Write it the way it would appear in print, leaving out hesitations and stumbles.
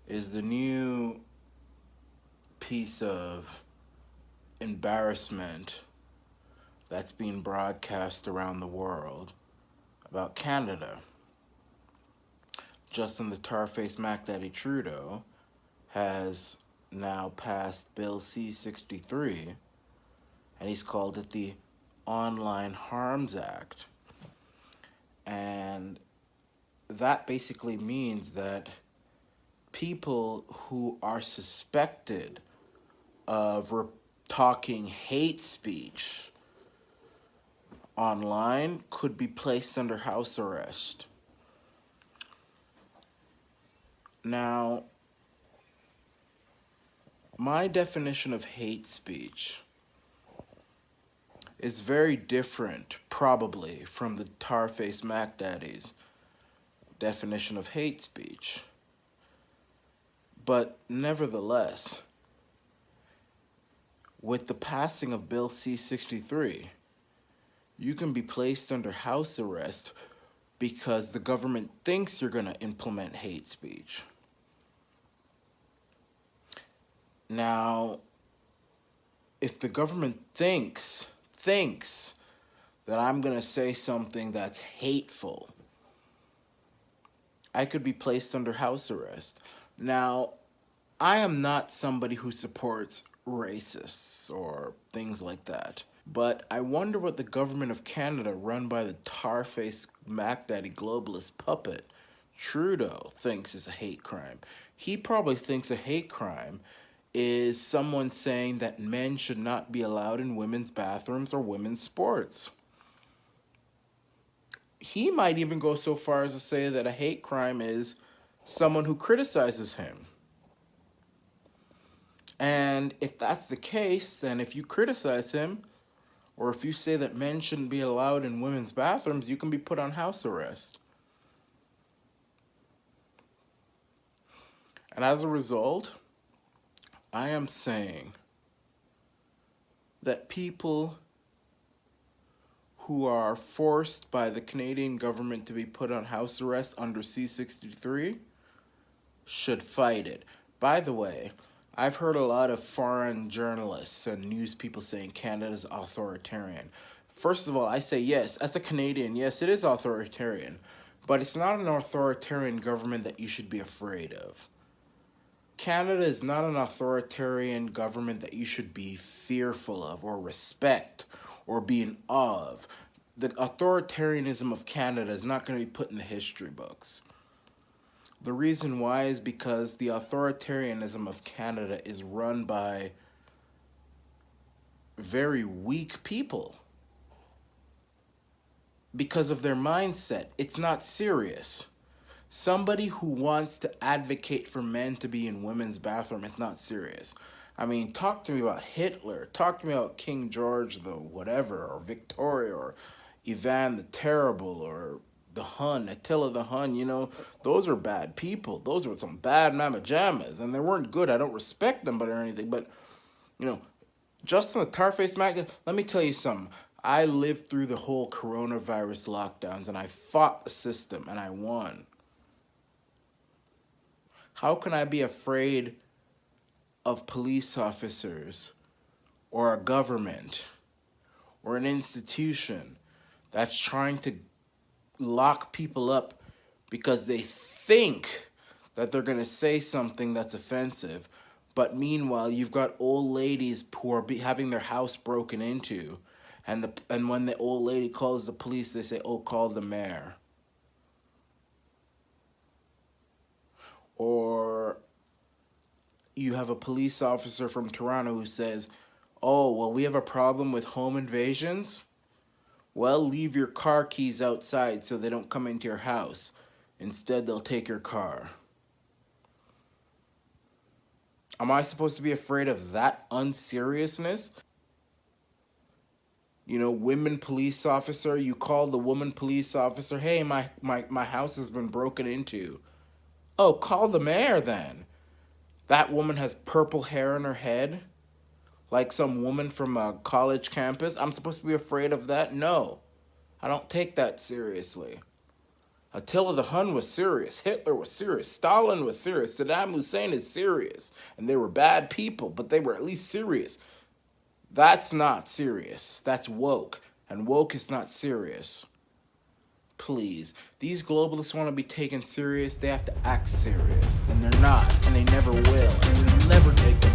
is the new piece of embarrassment that's being broadcast around the world about Canada. Justin the Tarface Mac Daddy Trudeau has now passed Bill C-63, and he's called it the Online Harms Act. And that basically means that people who are suspected of talking hate speech online could be placed under house arrest. Now, my definition of hate speech is very different, probably, from the Tarface Mac Daddy's definition of hate speech. But nevertheless, with the passing of Bill C-63, you can be placed under house arrest because the government thinks you're going to implement hate speech. Now, if the government thinks that I'm going to say something that's hateful, I could be placed under house arrest. Now, I am not somebody who supports racists or things like that. But I wonder what the government of Canada, run by the tar-faced Mac Daddy globalist puppet, Trudeau, thinks is a hate crime. He probably thinks a hate crime is someone saying that men should not be allowed in women's bathrooms or women's sports. He might even go so far as to say that a hate crime is someone who criticizes him. And if that's the case, then if you criticize him, or if you say that men shouldn't be allowed in women's bathrooms, you can be put on house arrest. And as a result, I am saying that people who are forced by the Canadian government to be put on house arrest under C-63 should fight it. By the way, I've heard a lot of foreign journalists and news people saying Canada's authoritarian. First of all, I say yes, as a Canadian, yes, it is authoritarian, but it's not an authoritarian government that you should be afraid of. Canada is not an authoritarian government that you should be fearful of or respect or be in awe of. The authoritarianism of Canada is not going to be put in the history books. The reason why is because the authoritarianism of Canada is run by very weak people. Because of their mindset, it's not serious. Somebody who wants to advocate for men to be in women's bathroom is not serious. I mean, talk to me about Hitler. Talk to me about King George the whatever, or Victoria, or Ivan the Terrible, or the Hun, Attila the Hun. You know, those are bad people. Those were some bad mama jammas, and they weren't good. I don't respect them, but or anything. But you know, Justin the Tarface Mac. Let me tell you something. I lived through the whole coronavirus lockdowns, and I fought the system, and I won. How can I be afraid of police officers or a government or an institution that's trying to lock people up because they think that they're going to say something that's offensive, but meanwhile you've got old ladies who are having their house broken into, and when the old lady calls the police, they say, "Oh, call the mayor." Or you have a police officer from Toronto who says, "Oh, well, we have a problem with home invasions. Well, leave your car keys outside so they don't come into your house. Instead, they'll take your car." Am I supposed to be afraid of that unseriousness? You know, women police officer, you call the woman police officer, "Hey, my house has been broken into." Oh, call the mayor then. That woman has purple hair in her head, like some woman from a college campus. I'm supposed to be afraid of that? No. I don't take that seriously. Attila the Hun was serious. Hitler was serious. Stalin was serious. Saddam Hussein is serious. And they were bad people, but they were at least serious. That's not serious. That's woke. And woke is not serious. Please. These globalists want to be taken serious. They have to act serious. And they're not. And they never will. And we'll never take them